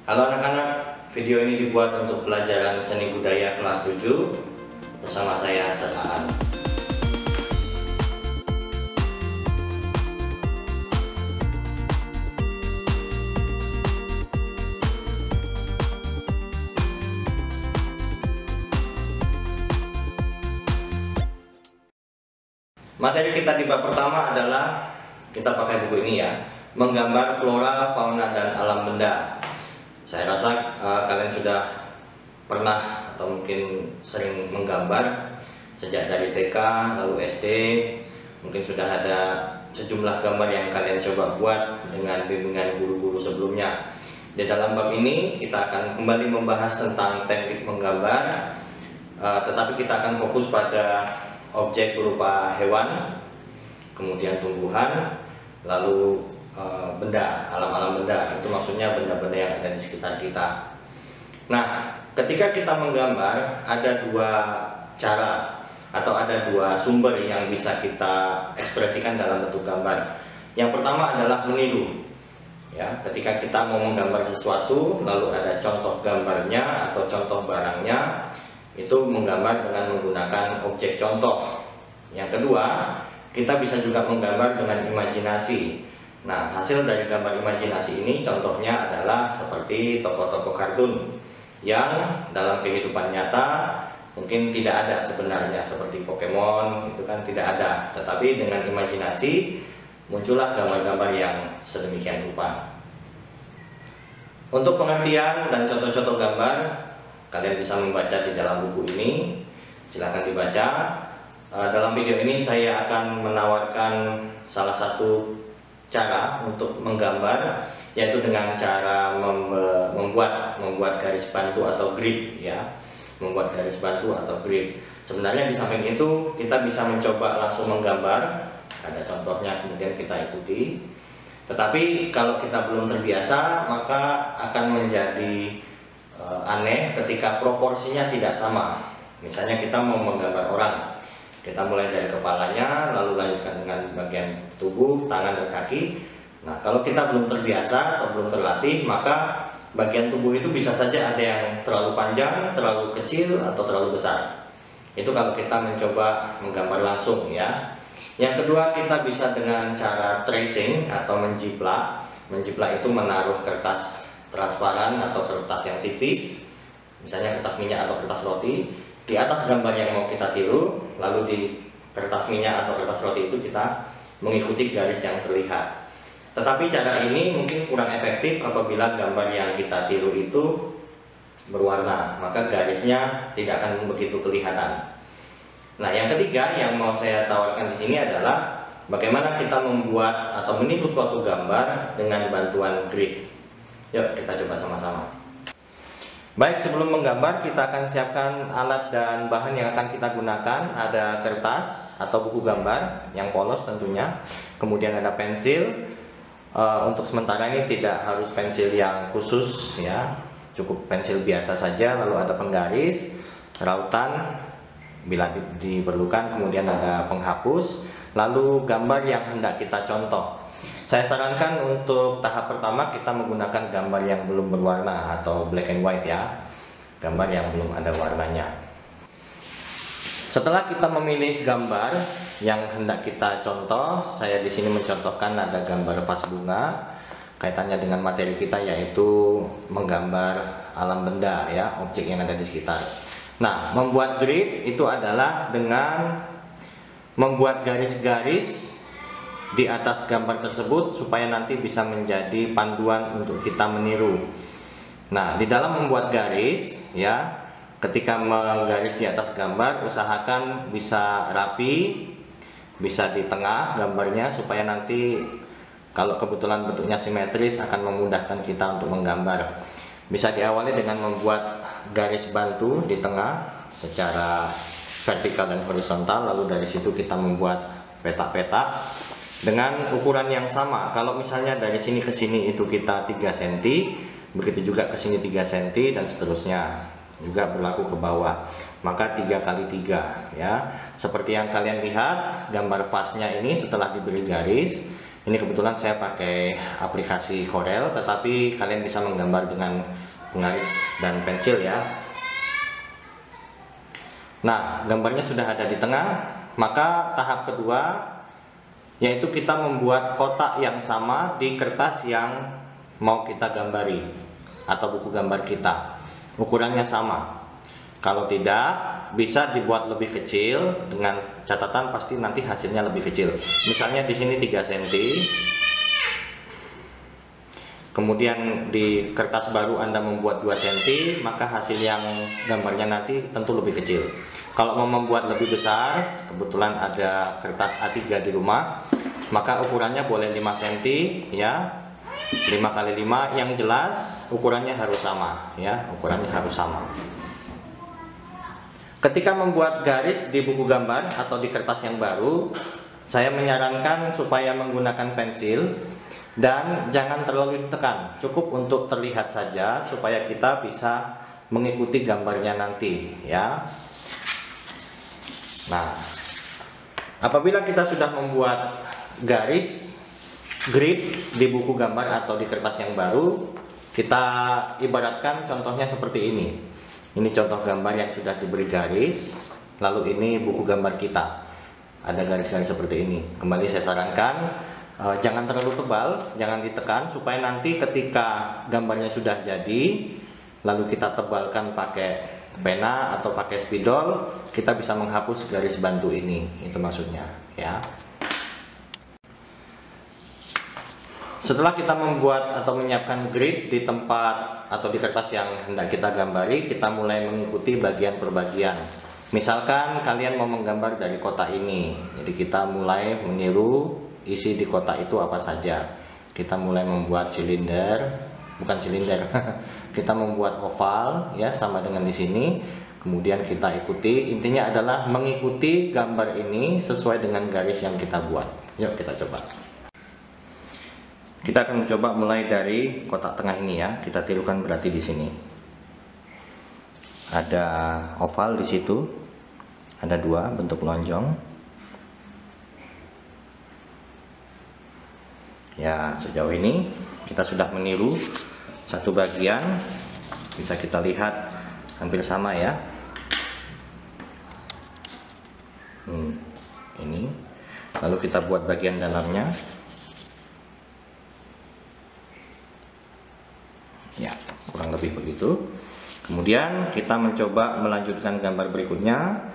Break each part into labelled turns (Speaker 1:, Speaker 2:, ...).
Speaker 1: Halo anak-anak, video ini dibuat untuk pelajaran seni budaya kelas 7 bersama saya Setaan. Materi kita di bab pertama adalah kita pakai buku ini ya, menggambar flora, fauna, dan alam benda. Saya rasa kalian sudah pernah atau mungkin sering menggambar sejak dari TK lalu SD. Mungkin sudah ada sejumlah gambar yang kalian coba buat dengan bimbingan guru-guru sebelumnya. Di dalam bab ini kita akan kembali membahas tentang teknik menggambar, tetapi kita akan fokus pada objek berupa hewan, kemudian tumbuhan, lalu benda, alam-alam benda. Itu maksudnya benda-benda yang ada di sekitar kita. Nah, ketika kita menggambar ada dua cara atau ada dua sumber yang bisa kita ekspresikan dalam bentuk gambar. Yang pertama adalah meniru. Ya, ketika kita mau menggambar sesuatu lalu ada contoh gambarnya atau contoh barangnya, itu menggambar dengan menggunakan objek contoh. Yang kedua, kita bisa juga menggambar dengan imajinasi. Nah, hasil dari gambar imajinasi ini contohnya adalah seperti tokoh-tokoh kartun yang dalam kehidupan nyata mungkin tidak ada sebenarnya, seperti Pokemon itu kan tidak ada, tetapi dengan imajinasi muncullah gambar-gambar yang sedemikian rupa. Untuk pengertian dan contoh-contoh gambar kalian bisa membaca di dalam buku ini, silahkan dibaca. Dalam video ini saya akan menawarkan salah satu cara untuk menggambar, yaitu dengan cara membuat garis bantu atau grid ya, membuat garis bantu atau grid. Sebenarnya di samping itu kita bisa mencoba langsung menggambar, ada contohnya kemudian kita ikuti. Tetapi kalau kita belum terbiasa maka akan menjadi aneh ketika proporsinya tidak sama. Misalnya kita mau menggambar orang, kita mulai dari kepalanya lalu lanjutkan dengan bagian tubuh, tangan dan kaki. Nah, kalau kita belum terbiasa atau belum terlatih, maka bagian tubuh itu bisa saja ada yang terlalu panjang, terlalu kecil, atau terlalu besar. Itu kalau kita mencoba menggambar langsung ya. Yang kedua, kita bisa dengan cara tracing atau menjiplak. Menjiplak itu menaruh kertas transparan atau kertas yang tipis, misalnya kertas minyak atau kertas roti, di atas gambar yang mau kita tiru, lalu di kertas minyak atau kertas roti itu kita mengikuti garis yang terlihat. Tetapi cara ini mungkin kurang efektif apabila gambar yang kita tiru itu berwarna, maka garisnya tidak akan begitu kelihatan. Nah, yang ketiga yang mau saya tawarkan di sini adalah bagaimana kita membuat atau meniru suatu gambar dengan bantuan grid. Yuk kita coba sama-sama. Baik, sebelum menggambar kita akan siapkan alat dan bahan yang akan kita gunakan. Ada kertas atau buku gambar yang polos tentunya. Kemudian ada pensil. Untuk sementara ini tidak harus pensil yang khusus ya, cukup pensil biasa saja. Lalu ada penggaris, rautan bila diperlukan, kemudian ada penghapus. Lalu gambar yang hendak kita contoh. Saya sarankan untuk tahap pertama kita menggunakan gambar yang belum berwarna atau black and white ya, gambar yang belum ada warnanya. Setelah kita memilih gambar yang hendak kita contoh, saya di sini mencontohkan ada gambar vas bunga, kaitannya dengan materi kita yaitu menggambar alam benda ya, objek yang ada di sekitar. Nah, membuat grid itu adalah dengan membuat garis-garis di atas gambar tersebut supaya nanti bisa menjadi panduan untuk kita meniru. Nah, di dalam membuat garis ya, ketika menggaris di atas gambar usahakan bisa rapi, bisa di tengah gambarnya supaya nanti kalau kebetulan bentuknya simetris akan memudahkan kita untuk menggambar. Bisa diawali dengan membuat garis bantu di tengah secara vertikal dan horizontal, lalu dari situ kita membuat petak-petak dengan ukuran yang sama. Kalau misalnya dari sini ke sini itu kita 3 cm, begitu juga ke sini 3 cm dan seterusnya. Juga berlaku ke bawah. Maka 3 kali 3 ya. Seperti yang kalian lihat gambar vasnya ini setelah diberi garis, Ini kebetulan saya pakai aplikasi Corel, tetapi kalian bisa menggambar dengan penggaris dan pensil ya. Nah, gambarnya sudah ada di tengah, maka tahap kedua yaitu kita membuat kotak yang sama di kertas yang mau kita gambari atau buku gambar kita. Ukurannya sama. Kalau tidak, bisa dibuat lebih kecil dengan catatan pasti nanti hasilnya lebih kecil. Misalnya di sini 3 cm. Kemudian di kertas baru Anda membuat 2 cm, maka hasil yang gambarnya nanti tentu lebih kecil. Kalau mau membuat lebih besar, kebetulan ada kertas A3 di rumah, maka ukurannya boleh 5 cm ya. 5 kali 5, yang jelas ukurannya harus sama ya, ukurannya harus sama. Ketika membuat garis di buku gambar atau di kertas yang baru, saya menyarankan supaya menggunakan pensil dan jangan terlalu ditekan, cukup untuk terlihat saja supaya kita bisa mengikuti gambarnya nanti ya. Nah, apabila kita sudah membuat garis grid di buku gambar atau di kertas yang baru, kita ibaratkan contohnya seperti ini. Ini contoh gambar yang sudah diberi garis, lalu ini buku gambar kita. Ada garis-garis seperti ini. Kembali saya sarankan, jangan terlalu tebal, jangan ditekan, supaya nanti ketika gambarnya sudah jadi, lalu kita tebalkan pakai pena atau pakai spidol, kita bisa menghapus garis bantu ini. Itu maksudnya ya. Setelah kita membuat atau menyiapkan grid di tempat atau di kertas yang hendak kita gambari, kita mulai mengikuti bagian per bagian. Misalkan kalian mau menggambar dari kotak ini, jadi kita mulai meniru isi di kotak itu apa saja. Kita mulai membuat silinder, bukan silinder, kita membuat oval ya, sama dengan di sini. Kemudian kita ikuti, intinya adalah mengikuti gambar ini sesuai dengan garis yang kita buat. Yuk kita coba. Kita akan mencoba mulai dari kotak tengah ini ya. Kita tirukan berarti di sini. Ada oval di situ. Ada 2 bentuk lonjong. Ya, sejauh ini kita sudah meniru satu bagian. Bisa kita lihat hampir sama ya. Ini. Lalu kita buat bagian dalamnya. Ya, kurang lebih begitu. Kemudian kita mencoba melanjutkan gambar berikutnya.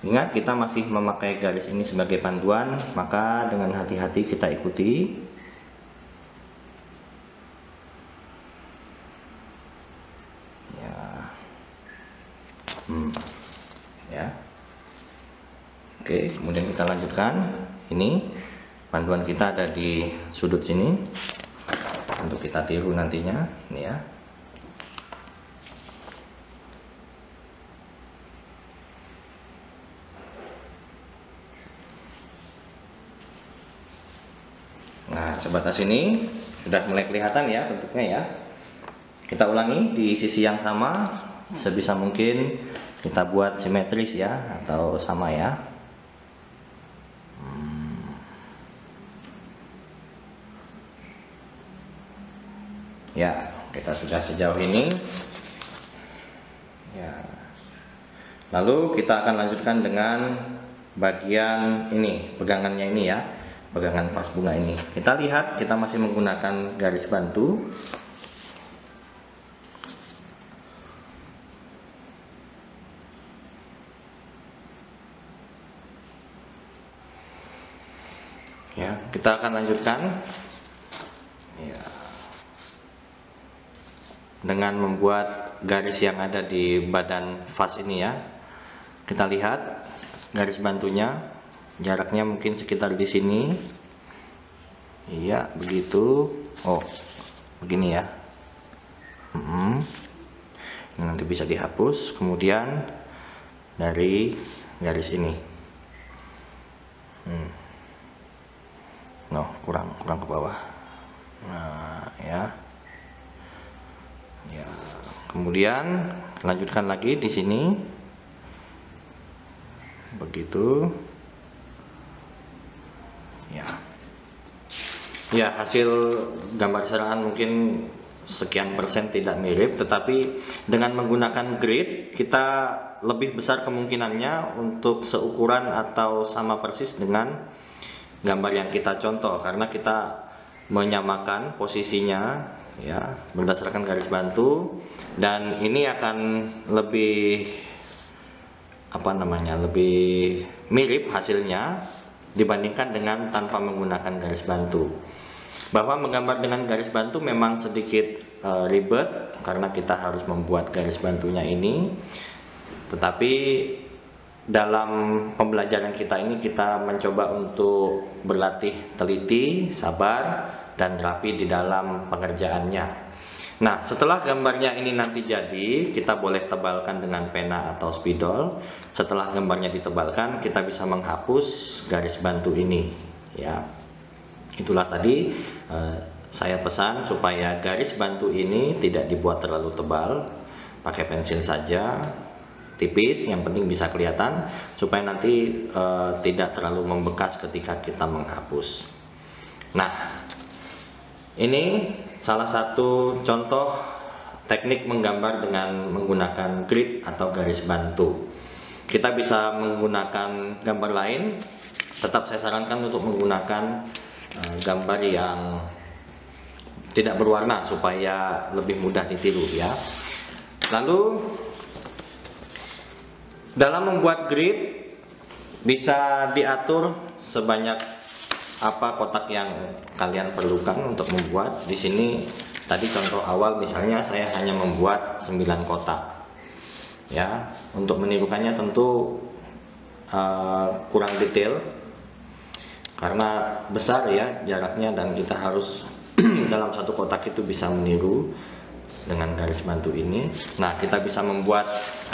Speaker 1: Ingat, kita masih memakai garis ini sebagai panduan, maka dengan hati-hati kita ikuti. Ya. Ya. Oke, kemudian kita lanjutkan. Ini panduan kita ada di sudut sini. Untuk kita tiru nantinya, ini ya. Nah, sebatas ini sudah mulai kelihatan ya bentuknya ya. Kita ulangi di sisi yang sama, sebisa mungkin kita buat simetris ya, atau sama ya. Ya, kita sudah sejauh ini. Ya. Lalu kita akan lanjutkan dengan bagian ini, pegangannya ini ya. Pegangan vas bunga ini. Kita lihat, kita masih menggunakan garis bantu. Ya, kita akan lanjutkan. Ya. Dengan membuat garis yang ada di badan vas ini ya. Kita lihat garis bantunya. Jaraknya mungkin sekitar di sini. Iya, begitu. Oh, begini ya. Ini nanti bisa dihapus. Kemudian dari garis ini. No, kurang ke bawah. Nah, ya. Ya. Kemudian lanjutkan lagi di sini. Begitu. Ya. Ya, hasil gambar serangan mungkin sekian persen tidak mirip, tetapi dengan menggunakan grid kita lebih besar kemungkinannya untuk seukuran atau sama persis dengan gambar yang kita contoh, karena kita menyamakan posisinya ya berdasarkan garis bantu, dan ini akan lebih lebih mirip hasilnya dibandingkan dengan tanpa menggunakan garis bantu. Bahwa menggambar dengan garis bantu memang sedikit ribet karena kita harus membuat garis bantunya ini, tetapi dalam pembelajaran kita ini kita mencoba untuk berlatih teliti, sabar, dan rapi di dalam pengerjaannya. Nah, setelah gambarnya ini nanti jadi, kita boleh tebalkan dengan pena atau spidol. Setelah gambarnya ditebalkan, kita bisa menghapus garis bantu ini ya. Itulah tadi saya pesan supaya garis bantu ini tidak dibuat terlalu tebal, pakai pensil saja tipis, yang penting bisa kelihatan supaya nanti tidak terlalu membekas ketika kita menghapus. Nah, ini salah satu contoh teknik menggambar dengan menggunakan grid atau garis bantu. Kita bisa menggunakan gambar lain, tetap saya sarankan untuk menggunakan gambar yang tidak berwarna supaya lebih mudah ditiru ya. Lalu dalam membuat grid bisa diatur sebanyak apa kotak yang kalian perlukan untuk membuat. Di sini tadi contoh awal misalnya saya hanya membuat 9 kotak ya. Untuk menirukannya tentu kurang detail karena besar ya jaraknya, dan kita harus dalam satu kotak itu bisa meniru dengan garis bantu ini. Nah, kita bisa membuat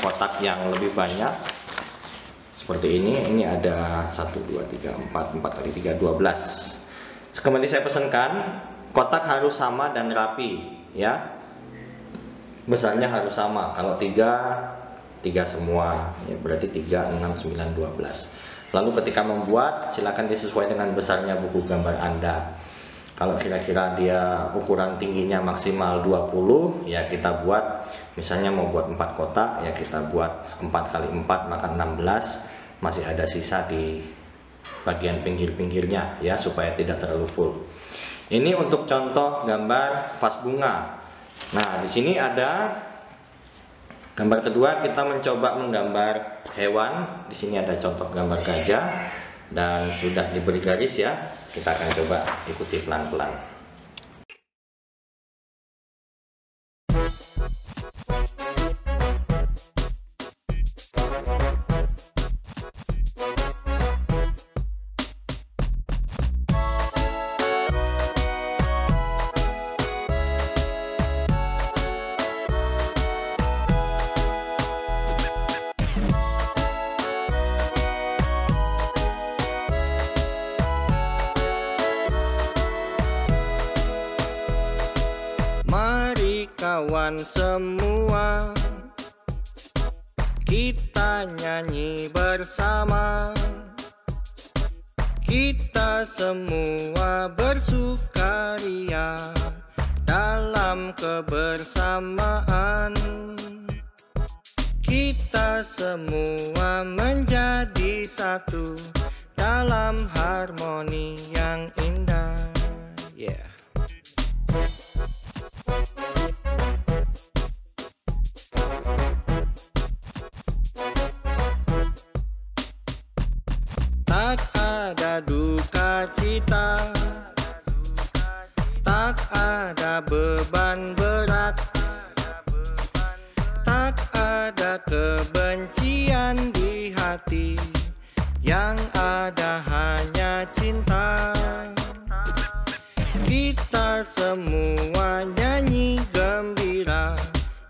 Speaker 1: kotak yang lebih banyak seperti ini. Ini ada 1, 2, 3, 4 kali 3, 12. Kembali saya pesankan kotak harus sama dan rapi ya, besarnya harus sama. Kalau 3 semua ya, berarti 3, 6, 9, 12. Lalu ketika membuat, silakan disesuaikan dengan besarnya buku gambar Anda. Kalau kira-kira dia ukuran tingginya maksimal 20, ya kita buat, misalnya mau buat 4 kotak, ya kita buat 4 kali 4 maka 16, masih ada sisa di bagian pinggir-pinggirnya ya, supaya tidak terlalu full. Ini untuk contoh gambar vas bunga. Nah, di sini ada gambar kedua, kita mencoba menggambar hewan. Di sini ada contoh gambar gajah dan sudah diberi garis ya. Kita akan coba ikuti pelan-pelan. Kawan semua, kita nyanyi bersama. Kita semua bersukaria dalam kebersamaan. Kita semua menjadi satu dalam harmoni yang indah. Yeah. Tak ada duka cita, tak ada beban berat, tak ada kebencian di hati, yang ada hanya cinta. Kita semua nyanyi gembira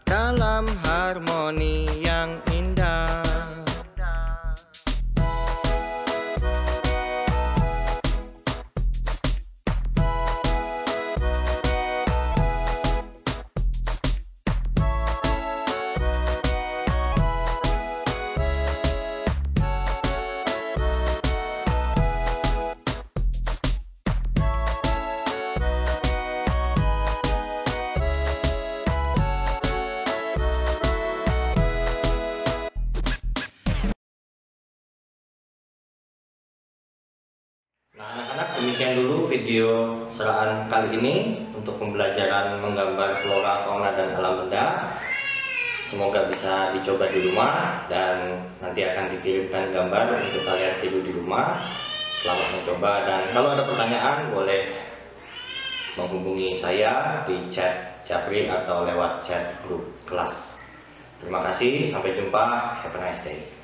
Speaker 1: dalam harmoni yang indah. Nah, anak-anak, demikian dulu video seraan kali ini untuk pembelajaran menggambar flora, fauna, dan alam benda. Semoga bisa dicoba di rumah dan nanti akan dikirimkan gambar untuk kalian tiru di rumah. Selamat mencoba, dan kalau ada pertanyaan boleh menghubungi saya di chat Japri atau lewat chat grup kelas. Terima kasih, sampai jumpa, have a nice day.